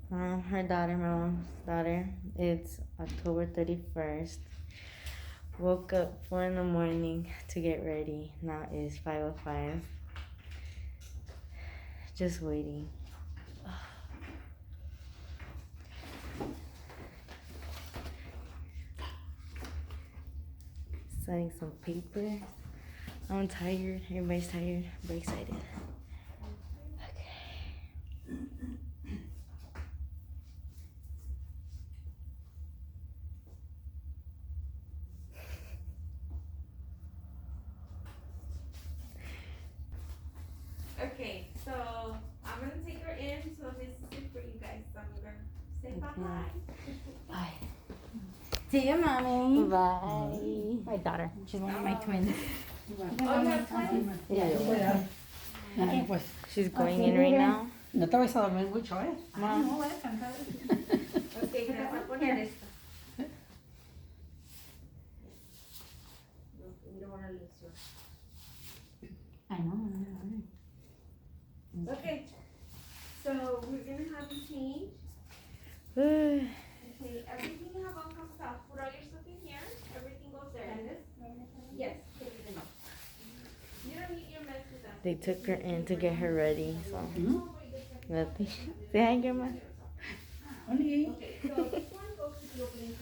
Her daughter, my mom's daughter. It's October 31st. Woke up 4 in the morning to get ready. Now it's 5:05. Just waiting. Signing some papers. I'm tired. Everybody's tired. But excited. Okay. Okay, so I'm gonna take her in. So this is it for you guys. So I'm gonna say bye. Bye. See you, mommy. Bye. My daughter. She's one of my twins. Oh, you have twins? Yeah. Okay, pues. She's going in right now. No te vas a dormir mucho, ¿eh? Mom. No, voy a cantar. Okay, te vas a poner esta. No, you don't wanna lose yours. I know. Okay, so we're gonna have you change. Okay, everything you have all comes out. Put all your stuff in here. Everything goes there. Yes, take it in. You don't need your meds with that. They took her in to get her ready, so nothing. Say hi, Grandma. Only. Okay, so this one goes to the opening.